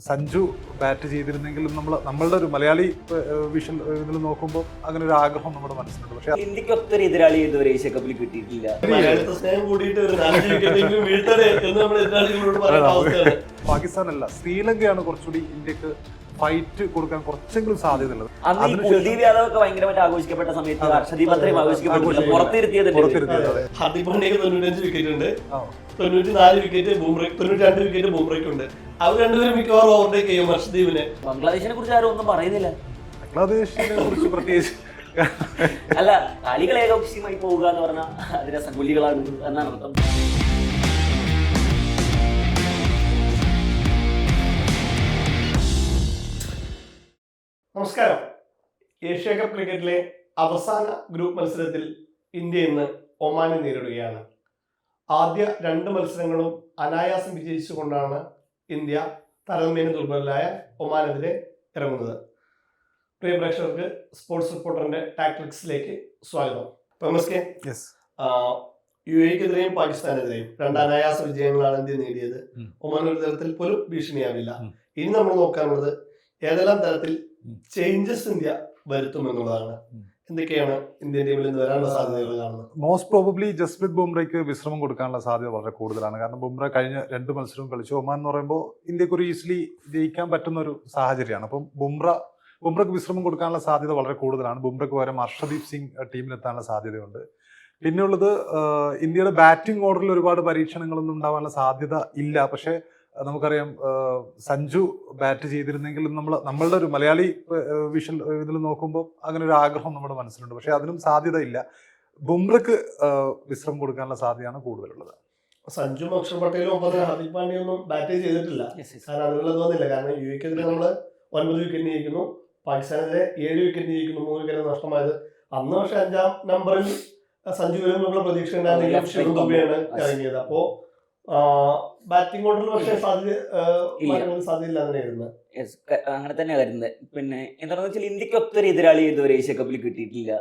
Sanju bat ചെയ്തിരുന്നെങ്കിലും നമ്മളുടെ ഒരു Malayali vision ഇതിൽ നോക്കുമ്പോൾ അങ്ങനെ ഒരു ആഗ്രഹം നമ്മുടെ മനസ്സിലുണ്ട്. പക്ഷേ ഇന്ത്യക്ക് ഒത്തൊരു എതിരാളി ഇതുവരെ ഏഷ്യ കപ്പിൽ കിട്ടിയിട്ടില്ല. പാകിസ്ഥാനല്ല, ശ്രീലങ്കയാണ് കുറച്ചുകൂടി ഇന്ത്യക്ക് ഫൈറ്റ് കൊടുക്കാൻ കുറച്ചെങ്കിലും സാധ്യതയുള്ളത്. അന്ന് കുൽദീപ് യാദവ് ഒക്കെ ഭയങ്കരമായിട്ട് ആഘോഷിക്കപ്പെട്ട സമയത്ത് ഹർഷദീപ് അത്രയും ആഘോഷിക്കപ്പെട്ടില്ല. പുറത്തിരുത്തിയത് ഹാർദിക് പാണ്ഡ്യക്ക് 95 വിക്കറ്റ് ഉണ്ട്, 94 വിക്കറ്റ് ബൂംറയ്ക്ക്, 92 വിക്കറ്റ് ബൂംറയ്ക്ക് ഉണ്ട്. അവർ രണ്ടുപേരും മിക്കവാറും ഓവർടേക്ക് ചെയ്യും ഹർഷദീപിനെ. ബംഗ്ലാദേശിനെ കുറിച്ച് ആരും ഒന്നും പറയുന്നില്ല. ബംഗ്ലാദേശിനെ കുറിച്ച് പ്രത്യേകിച്ച് അല്ല, കളികൾ ഏകപക്ഷീയമായി പോവുക എന്ന് പറഞ്ഞാൽ അതിനെ സങ്കുലികളാണ് എന്നാണ് അർത്ഥം. നമസ്കാരം. ഏഷ്യ കപ്പ് ക്രിക്കറ്റിലെ അവസാന ഗ്രൂപ്പ് മത്സരത്തിൽ ഇന്ത്യ ഇന്ന് ഒമാനെ നേരിടുകയാണ്. ആദ്യ 2 മത്സരങ്ങളും അനായാസം വിജയിച്ചുകൊണ്ടാണ് ഇന്ത്യ താരതമ്യേന ദുർബലരായ ഒമാനെതിരെ ഇറങ്ങുന്നത്. പ്രിയ പ്രേക്ഷകർക്ക് സ്പോർട്സ് റിപ്പോർട്ടറിന്റെ ടാക്ടിക്സിലേക്ക് സ്വാഗതം. UAE-ക്കെതിരെയും പാകിസ്ഥാനെതിരെയും 2 അനായാസ വിജയങ്ങളാണ് ഇന്ത്യ നേടിയത്. ഒമാൻ ഒരു തരത്തിൽ പോലും ഭീഷണിയാവില്ല. ഇനി നമ്മൾ നോക്കാനുള്ളത് ഏതെല്ലാം തരത്തിൽ ചേഞ്ചസ് ഇന്ത്യ വരുത്തുമെന്നുള്ളതാണ്. എന്തൊക്കെയാണ് ഇന്ത്യൻ ടീമിൽ നിന്ന് വരാനുള്ള സാധ്യതകൾ കാണുന്നത്? മോസ്റ്റ് പ്രോബബ്ലി ജസ്പ്രീത് ബുംറയ്ക്ക് വിശ്രമം കൊടുക്കാനുള്ള സാധ്യത വളരെ കൂടുതലാണ്. കാരണം ബുംറ കഴിഞ്ഞ 2 മത്സരവും കളിച്ചു. ഒമാൻ എന്ന് പറയുമ്പോൾ ഇന്ത്യക്ക് ഒരു ഈസിലി ജയിക്കാൻ പറ്റുന്ന ഒരു സാഹചര്യമാണ്. അപ്പം ബുംറയ്ക്ക് വിശ്രമം കൊടുക്കാനുള്ള സാധ്യത വളരെ കൂടുതലാണ്. ബുംറയ്ക്ക് പകരം ഹർഷദീപ് സിംഗ് ടീമിലെത്താനുള്ള സാധ്യതയുണ്ട്. പിന്നെയുള്ളത് ഇന്ത്യയുടെ ബാറ്റിംഗ് ഓർഡറിൽ ഒരുപാട് പരീക്ഷണങ്ങളൊന്നും ഉണ്ടാവാനുള്ള സാധ്യത ഇല്ല. പക്ഷേ നമുക്കറിയാം, സഞ്ജു ബാറ്റ് ചെയ്തിരുന്നെങ്കിലും നമ്മളുടെ ഒരു മലയാളി വിഷൻ ഇതിൽ നോക്കുമ്പോൾ അങ്ങനെ ഒരു ആഗ്രഹം നമ്മുടെ മനസ്സിലുണ്ട്. പക്ഷേ അതിനും സാധ്യത ഇല്ല. ബുംറയ്ക്ക് വിശ്രമം കൊടുക്കാനുള്ള സാധ്യതയാണ് കൂടുതലുള്ളത്. സഞ്ജു, അക്ഷർ പട്ടേലും ഒപ്പം ഹാർദിക് പാണ്ഡ്യയൊന്നും ബാറ്റ് ചെയ്തിട്ടില്ല. കാരണം അതുള്ളത് തോന്നില്ല. കാരണം UAE-ക്കെതിരെ നമ്മൾ 9 വിക്കറ്റിന് ജയിക്കുന്നു, പാകിസ്ഥാനെതിരെ 7 വിക്കറ്റിന് ജയിക്കുന്നു, 3 വിക്കറ്റ് നഷ്ടമായത്. അന്ന് പക്ഷെ 5ാം നമ്പറിൽ സഞ്ജു വരുമെന്നുള്ള പ്രതീക്ഷ ഉണ്ടായിരുന്നെങ്കിലും ശിവൻ ദുബെയാണ് ഇറങ്ങിയത്. അപ്പോ ബാറ്റിംഗ് ഓർഡറിൽ പക്ഷേ സാധ്യതയില്ല തന്നെയായിരുന്നു. അങ്ങനെ തന്നെയാണ് വരുന്നത്. പിന്നെ എന്താണെന്ന് വെച്ചാൽ ഇന്ത്യക്ക് ഒത്തൊരു എതിരാളി ഇതുവരെ ഏഷ്യ കപ്പിൽ കിട്ടിയിട്ടില്ല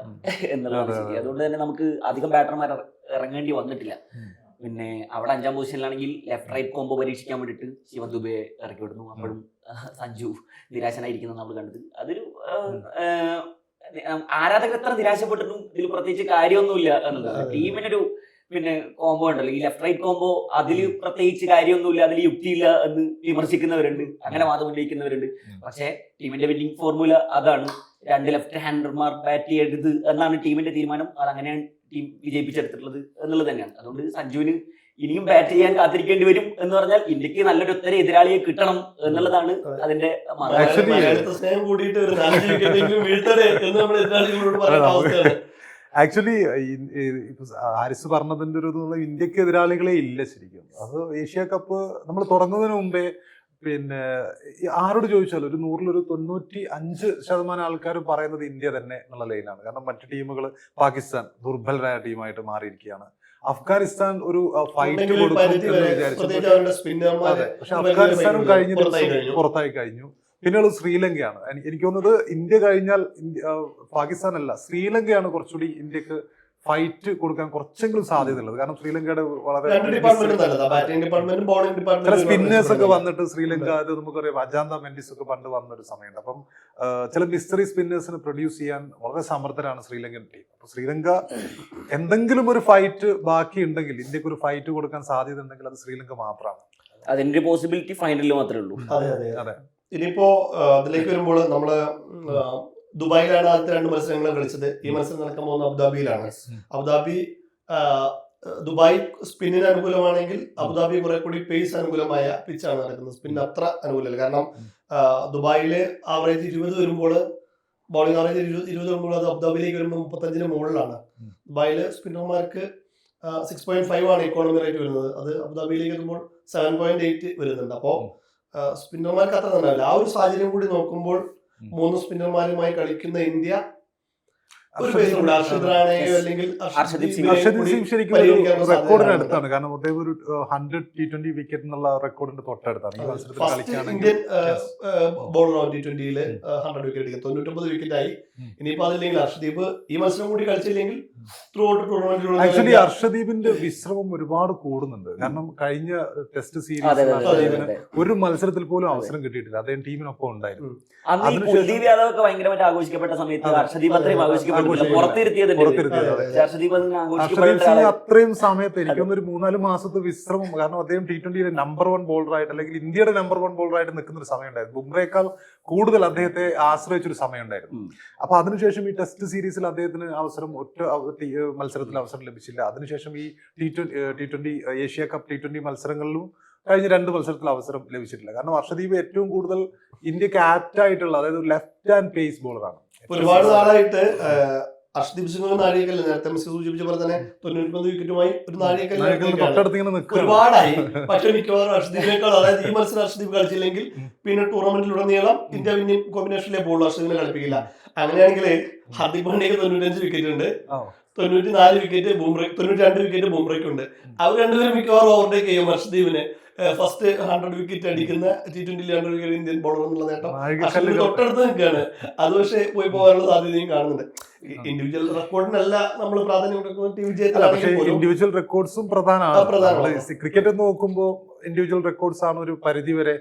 എന്നുള്ളതാണ് ശരി. അതുകൊണ്ട് തന്നെ നമുക്ക് അധികം ബാറ്റർമാർ ഇറങ്ങേണ്ടി വന്നിട്ടില്ല. പിന്നെ അവിടെ 5ാം പൊസിഷനിലാണെങ്കിൽ ലെഫ്റ്റ് റൈറ്റ് കോംബോ പരീക്ഷിക്കാൻ വേണ്ടിയിട്ട് ശിവൻ ദുബെ ഇറക്കി വിടുന്നു. അപ്പോഴും സഞ്ജു നിരാശനായിരിക്കുന്നത് നമ്മൾ കണ്ടത്. അതൊരു ആരാധകർ എത്ര നിരാശപ്പെട്ടിട്ടും ഇതിൽ പ്രത്യേകിച്ച് കാര്യമൊന്നുമില്ല എന്നുള്ളത്. ടീമിനൊരു പിന്നെ കോംബോ ഉണ്ടല്ലോ, ഈ ലെഫ്റ്റ് റൈറ്റ് കോംബോ, അതിൽ പ്രത്യേകിച്ച് കാര്യമൊന്നുമില്ല, അതിൽ യുക്തിയില്ല എന്ന് വിമർശിക്കുന്നവരുണ്ട്, അങ്ങനെ വാദം ഉന്നയിക്കുന്നവരുണ്ട്. പക്ഷേ ടീമിന്റെ വിന്നിംഗ് ഫോർമുല അതാണ്. 2 ലെഫ്റ്റ് ഹാൻഡർമാർ ബാറ്റ് ചെയ്യരുത് എന്നാണ് ടീമിന്റെ തീരുമാനം. അതങ്ങനെയാണ് ടീം വിജയിപ്പിച്ചെടുത്തിട്ടുള്ളത് എന്നുള്ളത് തന്നെയാണ്. അതുകൊണ്ട് സഞ്ജുവിന് ഇനിയും ബാറ്റ് ചെയ്യാൻ കാത്തിരിക്കേണ്ടി വരും എന്ന് പറഞ്ഞാൽ ഇന്ത്യക്ക് നല്ലൊരു ഉത്തര എതിരാളിയെ കിട്ടണം എന്നുള്ളതാണ് അതിന്റെ സ്നേഹം കൂടിയിട്ട് ആക്ച്വലി ഹാരിസ് പറഞ്ഞതിന്റെ ഒരു ഇന്ത്യക്ക് എതിരാളികളെ ഇല്ല ശരിക്കും. അത് ഏഷ്യ കപ്പ് നമ്മൾ തുടങ്ങുന്നതിന് മുമ്പേ പിന്നെ ആരോട് ചോദിച്ചാലും ഒരു 100-ൽ 95% ആൾക്കാർ പറയുന്നത് ഇന്ത്യ തന്നെ എന്നുള്ള ലൈനാണ്. കാരണം മറ്റു ടീമുകൾ, പാകിസ്ഥാൻ ദുർബലരായ ടീമായിട്ട് മാറിയിരിക്കുകയാണ്. അഫ്ഗാനിസ്ഥാൻ ഒരു ഫൈറ്റ് കൊടുക്കും എന്ന് വിചാരിച്ചു. പക്ഷെ അഫ്ഗാനിസ്ഥാനും കഴിഞ്ഞ ദിവസം പുറത്തായി കഴിഞ്ഞു. പിന്നെയുള്ളത് ശ്രീലങ്കയാണ്. എനിക്ക് തോന്നുന്നത് ഇന്ത്യ കഴിഞ്ഞാൽ പാകിസ്ഥാനല്ല, ശ്രീലങ്കയാണ് കുറച്ചുകൂടി ഇന്ത്യക്ക് ഫൈറ്റ് കൊടുക്കാൻ കുറച്ചെങ്കിലും സാധ്യതയുള്ളത്. കാരണം ശ്രീലങ്കയുടെ വളരെ ചില സ്പിന്നേഴ്സ് ഒക്കെ വന്നിട്ട് ശ്രീലങ്ക, അത് നമുക്കറിയാം, അജാന്ത മെൻഡിസ് ഒക്കെ പണ്ട് വന്നൊരു സമയമുണ്ട്. അപ്പം ചില മിസ്റ്ററി സ്പിന്നേഴ്സിന് പ്രൊഡ്യൂസ് ചെയ്യാൻ വളരെ സമർത്ഥരാണ് ശ്രീലങ്കൻ ടീം. അപ്പൊ ശ്രീലങ്ക എന്തെങ്കിലും ഒരു ഫൈറ്റ് ബാക്കി ഉണ്ടെങ്കിൽ, ഇന്ത്യക്ക് ഒരു ഫൈറ്റ് കൊടുക്കാൻ സാധ്യത ഉണ്ടെങ്കിൽ അത് ശ്രീലങ്ക മാത്രമാണ്. അതിന്റെ പോസിബിലിറ്റി ഫൈനലിൽ മാത്രമേ ഉള്ളൂ. അതെ. ഇനിയിപ്പോ അതിലേക്ക് വരുമ്പോൾ നമ്മള് ദുബായിലാണ് ആദ്യത്തെ 2 മത്സരങ്ങൾ കളിച്ചത്. ഈ മത്സരം നടക്കാൻ പോകുന്ന അബുദാബിയിലാണ്. ദുബായ് സ്പിന്നിന് അനുകൂലമാണെങ്കിൽ അബുദാബി കുറെ കൂടി പേസ് അനുകൂലമായ പിച്ചാണ് നടക്കുന്നത്. സ്പിൻ അത്ര അനുകൂലമല്ല. കാരണം ദുബായില് ആവറേജ് 20 വരുമ്പോൾ, ബോളിംഗ് ആവറേജ് 20 വരുമ്പോൾ അത് അബുദാബിയിലേക്ക് വരുമ്പോൾ 35-ന് മുകളിലാണ്. ദുബായില് സ്പിന്നർമാർക്ക് 6.5 ആണ് ഇക്കോണമി റേറ്റ് വരുന്നത്. അത് അബുദാബിയിലേക്ക് വരുമ്പോൾ 7.8 വരുന്നുണ്ട്. അപ്പോ സ്പിന്നർമാർക്ക് അത്ര നന്നാവില്ല. ആ ഒരു സാഹചര്യം കൂടി നോക്കുമ്പോൾ 3 സ്പിന്നർമാരുമായി കളിക്കുന്ന ഇന്ത്യ റെക്കോർഡിനടുത്താണ്. കാരണം അദ്ദേഹം ഒരു 100 T20 വിക്കറ്റ് എന്നുള്ള റെക്കോർഡിന്റെ തൊട്ടടുത്താണ്. ഈ മത്സരത്തിൽ കളിക്കുകയാണെങ്കിൽ ഇന്ത്യൻ ബോളർ T20 100 വിക്കറ്റ് 99 വിക്കറ്റായി ഇനിയിപ്പോ അതില്ലെങ്കിൽ ഹർഷദീപ് ഈ മത്സരം കൂടി കളിച്ചില്ലെങ്കിൽ ത്രൂ ഔട്ട് ആക്ച്വലി ടൂർണമെന്റിലുള്ള ഹർഷദീപിന്റെ വിശ്രമം ഒരുപാട് കൂടുന്നുണ്ട്. കാരണം കഴിഞ്ഞ ടെസ്റ്റ് അതെ, സീരീസിൽ അതെ, അതെ, ഹർഷദീപിന് അതെ. ഒരു മത്സരത്തിൽ പോലും അവസരം കിട്ടിയിട്ടില്ല. അദ്ദേഹം ടീമിനൊപ്പം ഉണ്ടായിരുന്നു. അന്ന് ഈ അതിനുശേഷം- കുൽദീപ് യാദവ് ഒക്കെ ഭയങ്കരമായിട്ട് ആഘോഷിക്കപ്പെട്ട സമയത്ത് അതെ. ഹർഷദീപ് അത്രയും ആഘോഷിക്കപ്പെട്ടില്ല. ആഘോഷിക്കില്ല. പുറത്തിരുത്തിയത് പുറത്തിരുത്തിയത്, അതെ. ഹർഷദീപ് അതിന് ഹർഷദീപ് ആഘോഷിക്കപ്പെടേണ്ട സിംഗ് ആളെ- അത്രയും സമയത്ത് എനിക്കൊന്ന് ഒരു 3-4 മാസത്തെ വിശ്രമം, കാരണം അദ്ദേഹം T20 നമ്പർ 1 ബോളറായിട്ട് അല്ലെങ്കിൽ ഇന്ത്യയുടെ നമ്പർ 1 ബോളറായിട്ട് നിൽക്കുന്ന ഒരു സമയം ഉണ്ടായിരുന്നു. ബുംറയേക്കാൾ കൂടുതൽ അദ്ദേഹത്തെ ആശ്രയിച്ചൊരു സമയം ഉണ്ടായിരുന്നു. അപ്പൊ അതിനുശേഷം ഈ ടെസ്റ്റ് സീരീസിൽ അദ്ദേഹത്തിന് അവസരം മത്സരത്തിൽ അവസരം ലഭിച്ചില്ല. അതിനുശേഷം ഈ T20 ഏഷ്യ കപ്പ് T20 മത്സരങ്ങളിലും കഴിഞ്ഞ 2 മത്സരത്തിൽ അവസരം ലഭിച്ചിട്ടില്ല. കാരണം ഹർഷദീപ് ഏറ്റവും കൂടുതൽ ഇന്ത്യക്ക് ആപ്റ്റ് ആയിട്ടുള്ള, അതായത് ലെഫ്റ്റ് ഹാൻഡ് പേസ് ബോളറാണ്. ഒരുപാട് നാളായിട്ട് ഹർഷദീപ് സിംഗ് ഒരു നാഴികക്കല്ല്, നേരത്തെ മിസ് സൂചിപ്പിച്ച പോലെ തന്നെ 99 വിക്കറ്റുമായി ഒരു നാഴികക്കല്ല് തൊട്ടടുത്ത് ഇങ്ങനെ നിൽക്കുക. ഒരുപാടായി. പക്ഷെ മിക്കവാറും ഹർഷദീപിനേക്കാൾ, അതായത് ഈ മത്സരം ഹർഷദീപ് കളിച്ചില്ലെങ്കിൽ പിന്നെ ടൂർണമെന്റിലുടനീളം ഇന്ത്യ വിന്നിംഗ് കോമ്പിനേഷനിലെ ബോൾ ഹർഷദീപിനെ കളിപ്പിക്കില്ല. അങ്ങനെയാണെങ്കിൽ ഹാർദിക് പാണ്ഡ്യക്ക് 95 വിക്കറ്റ് ഉണ്ട്, 94 വിക്കറ്റ് ബുംറ, 92 വിക്കറ്റ് ബുംറയ്ക്കുണ്ട്. അവർ രണ്ടുപേരും മിക്കവാറും ഓവർടേക്ക് ചെയ്യും ഹർഷദീപിനെ. ഫസ്റ്റ് 100 വിക്കറ്റ് അടിക്കുന്ന T20 100 വിക്കറ്റ് ഇന്ത്യൻ ബോളർ എന്നുള്ള നേട്ടം ഹർഷദീപ് തൊട്ടടുത്ത് നിൽക്കുകയാണ്. അത് പക്ഷേ പോയി പോകാനുള്ള സാധ്യതയും കാണുന്നുണ്ട്. ഇൻഡിവിജ്വൽ റെക്കോർഡിനല്ല നമ്മൾ പ്രാധാന്യം കൊടുക്കുന്നത്, ടീം പക്ഷേ ഇൻഡിവിജ്വൽ റെക്കോർഡ്സും പ്രധാനമാണ്. പ്രധാനമാണ്. ക്രിക്കറ്റ് എന്ന് നോക്കുമ്പോൾ ഇൻഡിവിജ്വൽ റെക്കോർഡ്സ് ആണ് ഒരു പരിധി വരെ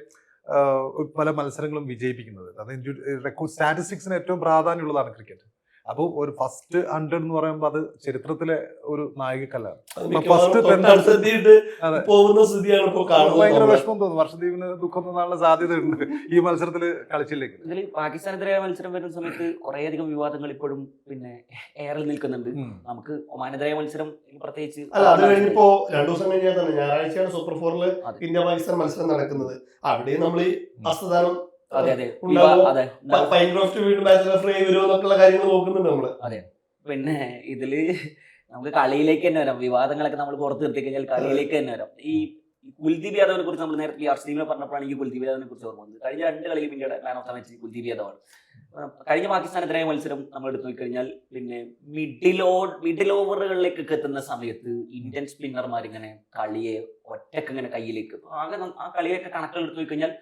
പല മത്സരങ്ങളും വിജയിപ്പിക്കുന്നത്. അത് റെക്കോർഡ് സ്റ്റാറ്റിസ്റ്റിക്സിന് ഏറ്റവും പ്രാധാന്യമുള്ളതാണ് ക്രിക്കറ്റ്. അപ്പോൾ ഒരു ഫസ്റ്റ് 100 എന്ന് പറയുമ്പോൾ അത് ചരിത്രത്തിലെ ഒരു നായികക്കല്ലാണ്. ഫസ്റ്റ് പോകുന്ന സ്ഥിതിയാണ് ഇപ്പോൾ കാണുന്നത്. ഭയങ്കര വിഷമം തോന്നുന്നു. വർഷദീപിന് ദുഃഖം തോന്നാനുള്ള സാധ്യതയുണ്ട് ഈ മത്സരത്തിൽ കളിച്ചില്ലെങ്കിൽ. ഇതിൽ പാകിസ്ഥാനെതിരായ മത്സരം വരുന്ന സമയത്ത് കുറേയധികം വിവാദങ്ങൾ ഇപ്പോഴും പിന്നെ എയറിൽ നിൽക്കുന്നുണ്ട്. നമുക്ക് ഒമാനെതിരായ മത്സരം പ്രത്യേകിച്ച് അല്ല, അത് കഴിഞ്ഞിപ്പോ 2 ദിവസം കഴിഞ്ഞാൽ തന്നെ ഞായറാഴ്ചയാണ് സൂപ്പർ 4 ഇന്ത്യ പാകിസ്ഥാൻ മത്സരം നടക്കുന്നത്. അവിടെയും നമ്മൾ ഈ അസ്തദാനം പിന്നെ ഇതില് നമുക്ക് കളിയിലേക്ക് തന്നെ വരാം. വിവാദങ്ങളൊക്കെ നമ്മൾ പുറത്ത് നിർത്തി കഴിഞ്ഞാൽ കളിയിലേക്ക് തന്നെ വരാം. ഈ കുൽദീപ് യാദവിനെ കുറിച്ച് നമ്മൾ നേരത്തെ ഹർഷദീപിനെ പറഞ്ഞപ്പോഴാണ് എനിക്ക് കുൽദീപ് യാദവിനെ കുറിച്ച് ഓർമ്മ വന്നത്. കഴിഞ്ഞ 2 കളിയും ഇന്ത്യയുടെ man of the match Kuldeep യാദവാണ്. കഴിഞ്ഞ പാകിസ്ഥാനെതിരായ മത്സരം നമ്മൾ എടുത്തു നോക്കിക്കഴിഞ്ഞാൽ പിന്നെ മിഡിൽ ഓവറുകളിലേക്കൊക്കെ എത്തുന്ന സമയത്ത് ഇന്ത്യൻ സ്പിന്നർമാർ ഇങ്ങനെ കളിയെ ഒറ്റക്ക് ഇങ്ങനെ കയ്യിലേക്ക് ആകെ ആ കളിയൊക്കെ കണക്കുകൾ എടുത്തു നോക്കിക്കഴിഞ്ഞാൽ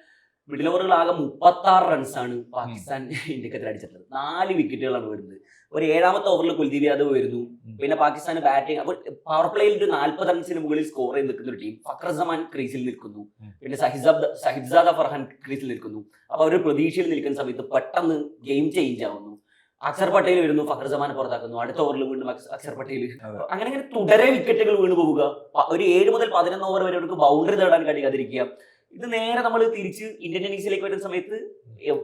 മിഡിൽ ഓവറുകൾ ആകെ 36 റൺസാണ് പാകിസ്ഥാൻ ഇന്ത്യക്കെതിരെ അടിച്ചിട്ടുള്ളത്. 4 വിക്കറ്റുകളാണ് വരുന്നത്. ഒരു 7ാമത്തെ ഓവറിൽ കുൽദീപ് യാദവ് വരുന്നു. പിന്നെ പാകിസ്ഥാൻ ബാറ്റിംഗ്, അപ്പോൾ പവർ പ്ലേയിൽ ഒരു 40 റൺസിന് മുകളിൽ സ്കോർ ചെയ്ത് നിൽക്കുന്ന ഒരു ടീം. ഫക്ർ സമാൻ ക്രീസിൽ നിൽക്കുന്നു, പിന്നെ ഷഹിദ്സാദ ഫർഹാൻ ക്രീസിൽ നിൽക്കുന്നു. അപ്പൊ അവർ പ്രതീക്ഷയിൽ നിൽക്കുന്ന സമയത്ത് പെട്ടെന്ന് ഗെയിം ചേഞ്ച് ആവുന്നു. അക്ഷർ പട്ടേൽ വരുന്നു, ഫക്ർ സമാനെ പുറത്താക്കുന്നു. അടുത്ത ഓവറിൽ വീണ്ടും അക്ഷർ പട്ടേൽ. അങ്ങനെ തുടരെ വിക്കറ്റുകൾ വീണ് പോവുക. ഒരു 7 മുതൽ 11 ഓവർ വരെ അവർക്ക് ബൗണ്ടറി നേടാൻ കഴിയാതിരിക്കുക. ഇത് നേരെ നമ്മൾ തിരിച്ച് ഇന്ത്യൻ ഇന്നിംഗ്സിലേക്ക് വരുന്ന സമയത്ത്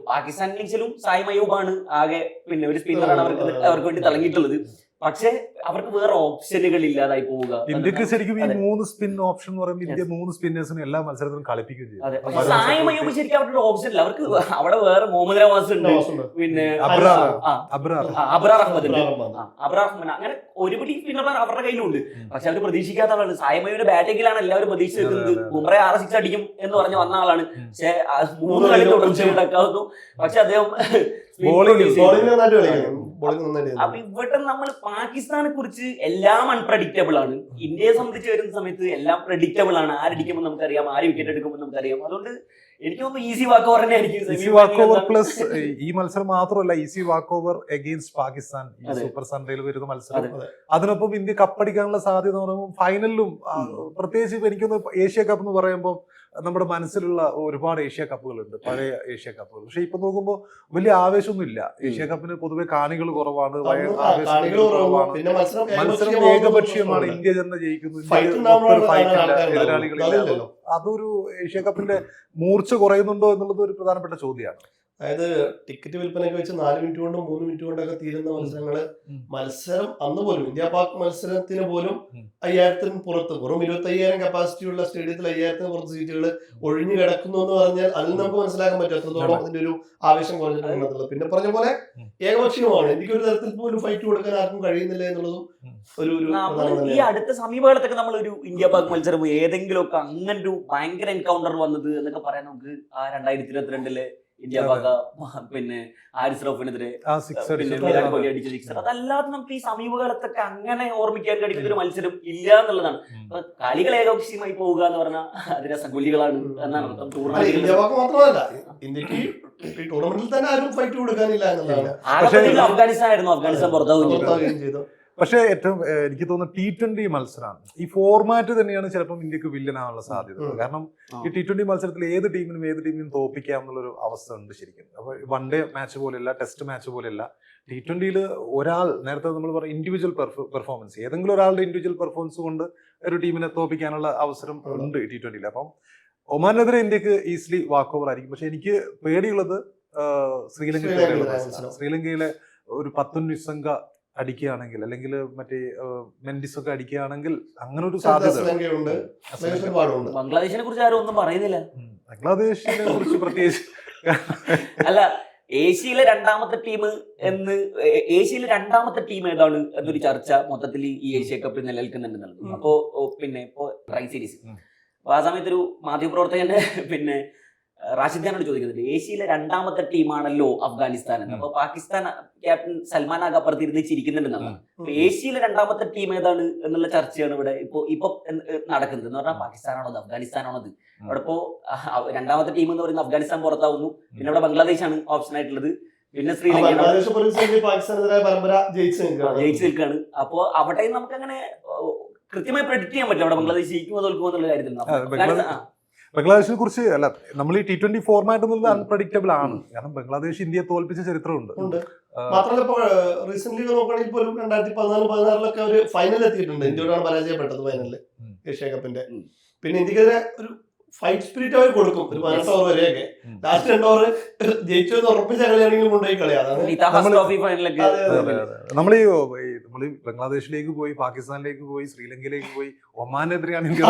പാകിസ്ഥാൻ ഇന്നിംഗ്സിലും സായിം അയ്യൂബാണ് ആകെ പിന്നെ ഒരു സ്പിന്നറാണ് അവർക്ക് വേണ്ടി തിളങ്ങിയിട്ടുള്ളത്. പക്ഷെ അവർക്ക് വേറെ ഓപ്ഷനുകൾ ഇല്ലാതായി പോവുക. ഇന്ത്യക്ക് ശരിക്കും ഈ 3 സ്പിൻ ഓപ്ഷൻ എന്ന് പറയുമ്പോൾ ഇന്ത്യ 3 സ്പിന്നേഴ്സിന് എല്ലാ മത്സരത്തിലും കളിപ്പിക്കുകയും ചെയ്യും. അതെ, പക്ഷെ സായിം അയ്യൂബ് ശരിക്കും അവരുടെ ഒരു ഓപ്ഷൻ ഇല്ല. അവർക്ക് അവിടെ വേറെ മുഹമ്മദ് നവാസ് ഉണ്ട്, പിന്നെ അബ്രാർ അഹമ്മദ് ഉണ്ട്, അബ്രാർ അഹമ്മദ്, അങ്ങനെ ഒരുപടി സ്പിന്നർമാർ അവരുടെ കയ്യിലുണ്ട്. പക്ഷെ അവർ പ്രതീക്ഷിക്കാത്ത ആളാണ്. സായിം അയ്യൂബിന്റെ ബാറ്റിംഗിലാണ് എല്ലാവരും പ്രതീക്ഷിച്ചിരുന്നത്. ബുംറ 6 6 അടിക്കും എന്ന് പറഞ്ഞ് വന്ന ആളാണ്. പക്ഷെ 3 കളി തുടർച്ചയായിരുന്നു. പക്ഷെ അദ്ദേഹം അപ്പൊ ഇവിടെ നമ്മൾ പാകിസ്ഥാനെ കുറിച്ച് എല്ലാം അൺപ്രഡിക്റ്റബിൾ ആണ്. ഇന്ത്യയെ സംബന്ധിച്ച് വരുന്ന സമയത്ത് എല്ലാം പ്രഡിക്റ്റബിൾ ആണ്. ആരടിക്കുമ്പോൾ നമുക്കറിയാം, ആര് വിക്കറ്റ് എടുക്കുമ്പോൾ നമുക്കറിയാം. അതുകൊണ്ട് എനിക്ക് തോന്നുന്നു ഈസി വാക്ക് ഓവർ തന്നെ ആയിരിക്കും. ഈസി വാക്ക് ഓവർ പ്ലസ് ഈ മത്സരം മാത്രമല്ല, easy walk over against Pakistan ഈ സൂപ്പർ സൺഡേയിൽ വരുന്ന മത്സരം. അതിനൊപ്പം ഇന്ത്യ കപ്പടിക്കാനുള്ള സാധ്യത എന്ന് പറയുമ്പോൾ ഫൈനലിലും പ്രത്യേകിച്ച് എനിക്കൊന്ന് ഏഷ്യ കപ്പ് എന്ന് പറയുമ്പോൾ നമ്മുടെ മനസ്സിലുള്ള ഒരുപാട് ഏഷ്യ കപ്പുകളുണ്ട്, പഴയ ഏഷ്യ കപ്പുകൾ. പക്ഷെ ഇപ്പൊ നോക്കുമ്പോൾ വലിയ ആവേശമൊന്നും ഇല്ല. ഏഷ്യ കപ്പിന് പൊതുവെ കാണികൾ കുറവാണ്, മത്സരം ഏകപക്ഷീയമാണ്. ഇന്ത്യ തന്നെ ജയിക്കുന്നു, എതിരാളികളില്ല. അതൊരു ഏഷ്യ കപ്പിന്റെ മൂർച്ച കുറയുന്നുണ്ടോ എന്നുള്ളത് ഒരു പ്രധാനപ്പെട്ട ചോദ്യമാണ്. അതായത് ടിക്കറ്റ് വിൽപ്പനയ്ക്ക് വെച്ച് 4 മിനിറ്റ് കൊണ്ടും 3 മിനിറ്റ് കൊണ്ടൊക്കെ തീരുന്ന മത്സരം അന്ന് പോലും ഇന്ത്യ പാക് മത്സരത്തിന് പോലും 5000-ന് പുറത്ത്, വെറും 25,000 കപ്പാസിറ്റിയുള്ള സ്റ്റേഡിയത്തിൽ 5000-ന് പുറത്ത് സീറ്റുകൾ ഒഴിഞ്ഞു കിടക്കുന്നു എന്ന് പറഞ്ഞാൽ അതിൽ നമുക്ക് മനസ്സിലാക്കാൻ പറ്റും എത്രത്തോളം അതിന്റെ ഒരു ആവേശം കുറഞ്ഞിട്ടുണ്ടെന്നുള്ളത്. പിന്നെ പറഞ്ഞ പോലെ ഏകപക്ഷീയമാണ്. എനിക്കൊരു തരത്തിൽ പോലും ഫൈറ്റ് കൊടുക്കാൻ ആർക്കും കഴിയുന്നില്ല എന്നുള്ളതും ഈ അടുത്ത സമീപകാലത്തൊക്കെ നമ്മളൊരു ഇന്ത്യ പാക് മത്സരം ഏതെങ്കിലും ഒക്കെ അങ്ങനെ ഒരു ഭയങ്കര എൻകൗണ്ടർ വന്നത് എന്നൊക്കെ പറയാൻ നമുക്ക് ആ 2022 ഇന്ത്യ പാക പിന്നെ ഹാരിസ് റൌഫിനെതിരെ പിന്നെ വിരാട് കോഹ്ലി അടിച്ച 6. അതല്ലാതെ നമുക്ക് ഈ സമീപകാലത്തൊക്കെ അങ്ങനെ ഓർമ്മിക്കാൻ കഴിയുന്ന ഒരു മത്സരം ഇല്ല എന്നുള്ളതാണ്. കളികൾ ഏകപക്ഷീയമായി പോവുക എന്ന് പറഞ്ഞാൽ അത് രസഗുല്ലികളാണ് എന്നാണ്. ഇന്ത്യ പാക് മാത്രമല്ല, ഇന്ത്യക്ക് ഈ ടൂർണമെന്റിൽ തന്നെ ആരും ഫൈറ്റ് കൊടുക്കാനില്ല എന്നുള്ളതാണ്. അഫ്ഗാനിസ്ഥാൻ ആയിരുന്നു, അഫ്ഗാനിസ്ഥാൻ പുറത്താവുകയും ചെയ്തു. പക്ഷേ ഏറ്റവും എനിക്ക് തോന്നുന്നു T20 മത്സരമാണ്, ഈ ഫോർമാറ്റ് തന്നെയാണ് ചിലപ്പോൾ ഇന്ത്യക്ക് വില്ലനാവാനുള്ള സാധ്യത. കാരണം ഈ T20 മത്സരത്തിൽ ഏത് ടീമിനും തോൽപ്പിക്കാം എന്നുള്ളൊരു അവസ്ഥ ഉണ്ട് ശരിക്കും. അപ്പോൾ വൺ ഡേ മാച്ച് പോലെയല്ല, ടെസ്റ്റ് മാച്ച് പോലെയല്ല. T20 ഒരാൾ, നേരത്തെ നമ്മൾ പറഞ്ഞ ഇൻഡിവിജ്വൽ പെർഫോമൻസ്, ഏതെങ്കിലും ഒരാളുടെ ഇൻഡിവിജ്വൽ പെർഫോമൻസ് കൊണ്ട് ഒരു ടീമിനെ തോൽപ്പിക്കാനുള്ള അവസരം ഉണ്ട് T20. അപ്പം ഒമാനെതിരെ ഇന്ത്യക്ക് ഈസിലി വാക്ക് ഓവർ ആയിരിക്കും. പക്ഷെ എനിക്ക് പേടിയുള്ളത് ശ്രീലങ്കയിലെ ഒരു 10 നിസ്സംഗ അടിക്കുകയാണെങ്കിൽ, അല്ലെങ്കിൽ മറ്റേ മെൻഡിസ് ഒക്കെ അടിക്കുകയാണെങ്കിൽ അങ്ങനെ ഒരു സാധ്യത. ബംഗ്ലാദേശിനെ കുറിച്ച് ആരും ഒന്നും പറയുന്നില്ല. ബംഗ്ലാദേശിനെ കുറിച്ച് പ്രത്യേകിച്ച് അല്ല, ഏഷ്യയിലെ രണ്ടാമത്തെ ടീം ഏതാണ് എന്നൊരു ചർച്ച മൊത്തത്തിൽ ഈ ഏഷ്യ കപ്പിൽ നിലനിൽക്കുന്നുണ്ടെന്നുള്ളത്. അപ്പോ പിന്നെ ഇപ്പോ ട്രൈ സീരീസ്, അപ്പൊ ആ സമയത്ത് ഒരു മാധ്യമപ്രവർത്തകന്റെ പിന്നെ റാഷിദ് ഖാനോട് ചോദിക്കുന്നുണ്ട്, ഏഷ്യയിലെ രണ്ടാമത്തെ ടീമാണല്ലോ അഫ്ഗാനിസ്ഥാൻ എന്ന്. അപ്പൊ പാകിസ്ഥാൻ ക്യാപ്റ്റൻ സൽമാൻ ആഗ് അപ്പുറത്തിരുന്ന് ചിരിക്കുന്നുണ്ടെന്നാണ്. അപ്പൊ ഏഷ്യയിലെ രണ്ടാമത്തെ ടീം ഏതാണ് എന്നുള്ള ചർച്ചയാണ് ഇവിടെ ഇപ്പൊ നടക്കുന്നത്. എന്ന് പറഞ്ഞാൽ പാകിസ്ഥാനാണോ അത്, അഫ്ഗാനിസ്ഥാനാണോ അത്? അവിടെ ഇപ്പോ രണ്ടാമത്തെ ടീം എന്ന് പറയുന്നത് അഫ്ഗാനിസ്ഥാൻ പുറത്താവുന്നു. പിന്നെ അവിടെ ബംഗ്ലാദേശാണ് ഓപ്ഷൻ ആയിട്ടുള്ളത്, പിന്നെ ശ്രീലങ്കയാണ് ജയിച്ചു നിൽക്കുകയാണ്. അപ്പോ അവിടെ നമുക്ക് അങ്ങനെ കൃത്യമായി പ്രെഡിക്റ്റ് ചെയ്യാൻ പറ്റില്ല അവിടെ ബംഗ്ലാദേശ് ജയിക്കുമോ തോൽക്കുമോ എന്നുള്ള കാര്യത്തിൽ. ബംഗ്ലാദേശിനെ കുറിച്ച് അല്ല, നമ്മൾ ഈ T20 ഫോർമാറ്റ് എന്നുള്ളത് അൺപ്രഡിക്റ്റബിൾ ആണ്. കാരണം ബംഗ്ലാദേശ് ഇന്ത്യയെ തോൽപ്പിച്ച ചരിത്രമുണ്ട്. മാത്രമല്ല ഇപ്പോൾ റീസെന്റ് നോക്കുകയാണെങ്കിൽ പോലും 2014-16 ഒരു ഫൈനൽ എത്തിയിട്ടുണ്ട്. ഇന്ത്യയോടാണ് പരാജയപ്പെട്ടത് ഫൈനലില് ഏഷ്യ കപ്പിന്റെ. പിന്നെ ഇന്ത്യക്കെതിരെ ഒരു ഫൈറ്റ് സ്പിരിറ്റ് അവർ കൊടുക്കും ഒരു 18 ഓവർ വരെയൊക്കെ. ലാസ്റ്റ് 2 ഓവർ ജയിച്ചു എന്ന് ഉറപ്പിച്ച കളിയാണെങ്കിലും കൊണ്ടുപോയി കളിയാണ്. നമ്മൾ ബംഗ്ലാദേശിലേക്ക് പോയി, പാകിസ്ഥാനിലേക്ക് പോയി, ശ്രീലങ്കയിലേക്ക് പോയി, ഒമാനെതിരെയാണ് ഇന്ത്യ.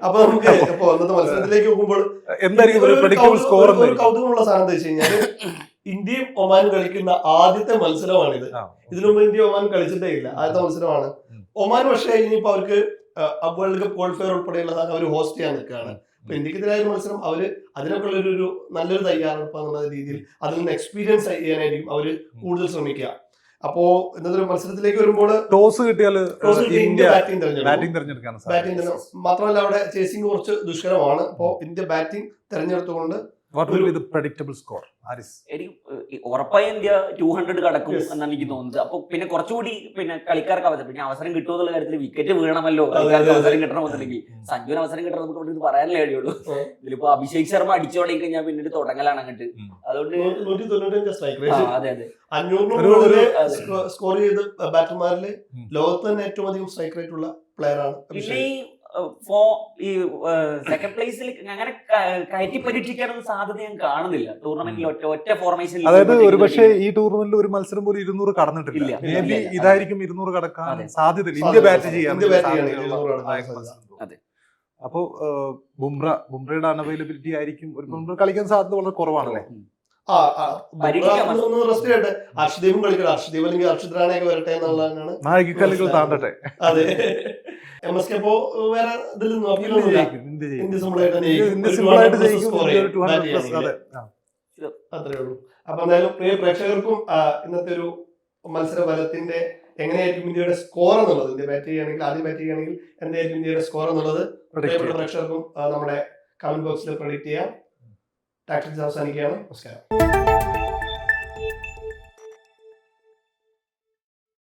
അപ്പൊ നമുക്ക് ഇന്നത്തെ മത്സരത്തിലേക്ക് നോക്കുമ്പോൾ എന്തായിരിക്കും ഒരു കൗതുകമുള്ള സാധനം എന്താ വെച്ച് കഴിഞ്ഞാല്, ഇന്ത്യയും ഒമാനും കളിക്കുന്ന ആദ്യത്തെ മത്സരമാണിത്. ഇതിനു മുമ്പ് ഇന്ത്യ ഒമാൻ കളിച്ചിട്ടേ ഇല്ല, ആദ്യത്തെ മത്സരമാണ്. ഒമാൻ പക്ഷേ ഇനിയിപ്പോ അവർക്ക് വേൾഡ് കപ്പ് ക്വാളിഫയർ ഉൾപ്പെടെയുള്ള അവർ ഹോസ്റ്റ് ചെയ്യാൻ നിൽക്കുകയാണ്. അപ്പൊ ഇന്ത്യക്കെതിരായ മത്സരം അവര് അതിനൊക്കെ ഒരു നല്ലൊരു തയ്യാറെടുപ്പ് എന്നുള്ള രീതിയിൽ അതിൽ നിന്ന് എക്സ്പീരിയൻസ് ചെയ്യാനായിരിക്കും അവര് കൂടുതൽ ശ്രമിക്കുക. അപ്പോ ഇന്നത്തെ മത്സരത്തിലേക്ക് വരുമ്പോൾ ടോസ് കിട്ടിയാൽ ഇന്ത്യ ബാറ്റിംഗ് തിരഞ്ഞെടുക്കാൻ മാത്രമല്ല അവിടെ ചേസിംഗ് കുറച്ച് ദുഷ്കരമാണ്. അപ്പോ ഇന്ത്യ ബാറ്റിംഗ് തെരഞ്ഞെടുത്തുകൊണ്ട് സ്കോർ ഉറപ്പായി ഇന്ത്യ 200 കടക്കും എന്നാണ് എനിക്ക് തോന്നുന്നത്. അപ്പൊ പിന്നെ കുറച്ചുകൂടി പിന്നെ കളിക്കാർക്ക് അവസരം കിട്ടുമോ എന്നുള്ള കാര്യത്തിൽ വിക്കറ്റ് വീണമല്ലോ, അവസരം കിട്ടണമെന്നുണ്ടെങ്കിൽ സഞ്ജുവിന് അവസരം കിട്ടണം നമുക്ക് ഇവിടെ പറയാനല്ലേ കഴിയുള്ളൂ. ഇതിലിപ്പോ അഭിഷേക് ശർമ്മ അടിച്ചു തുടങ്ങി കഴിഞ്ഞാൽ പിന്നീട് തുടങ്ങലാണ് അങ്ങോട്ട്. അതുകൊണ്ട് 500 ചെയ്ത് ബാറ്റർമാരിൽ ലോകത്ത് തന്നെ ഏറ്റവും അധികം സ്ട്രൈക്ക് റേറ്റ് ഉള്ള പ്ലെയർ ആണ്. പിന്നെ ഈ സെക്കൻഡ് പ്ലേസിൽ അങ്ങനെ കയറ്റി പരീക്ഷിക്കാനൊന്നും സാധ്യത ഞാൻ കാണുന്നില്ല ടൂർണമെന്റിൽ. ഒറ്റ ഫോർമേഷൻ, അതായത് ഒരുപക്ഷെ ഈ ടൂർണമെന്റിൽ ഒരു മത്സരം പോലും 200 കടന്നിട്ടില്ല. മേ ബി ഇതായിരിക്കും 200 കടക്കാൻ സാധ്യത. ഇന്ത്യ ബാറ്റ് ചെയ്യാൻ. അപ്പോ ബുംറയുടെ അൺഅവൈലബിലിറ്റി ആയിരിക്കും. ഒരു ബുംറ കളിക്കാൻ സാധ്യത വളരെ കുറവാണല്ലേ. റെസ്റ്റ് ചെയ്യട്ടെ, അർഷദീപും കളിക്കട്ടെ. അർഷദീപ് അല്ലെങ്കിൽ അർഷദ് റാണയൊക്കെ വരട്ടെ എന്നുള്ളതാണ്. നായികക്കല്ലുകൾ താണ്ടട്ടെ. അതെ, MSK ഇപ്പോ വേറെ ഇതിൽ അത്രേ ഉള്ളൂ. അപ്പൊ എന്തായാലും പ്രിയ പ്രേക്ഷകർക്കും ഇന്നത്തെ ഒരു മത്സര ഫലത്തിന്റെ എങ്ങനെയായിരിക്കും ഇന്ത്യയുടെ സ്കോർ എന്നുള്ളത്, ഇന്ത്യ ബാറ്റ് ചെയ്യുകയാണെങ്കിൽ ആദ്യം ബാറ്റ് ചെയ്യുകയാണെങ്കിൽ എന്തായിരിക്കും ഇന്ത്യയുടെ സ്കോർ എന്നുള്ളത് പ്രിയപ്പെട്ട പ്രേക്ഷകർക്കും നമ്മുടെ കമന്റ് ബോക്സിൽ പ്രഡിക്റ്റ് ചെയ്യാം. ടാക്ടിക്സ് അവസാനിക്കുകയാണ്. നമസ്കാരം.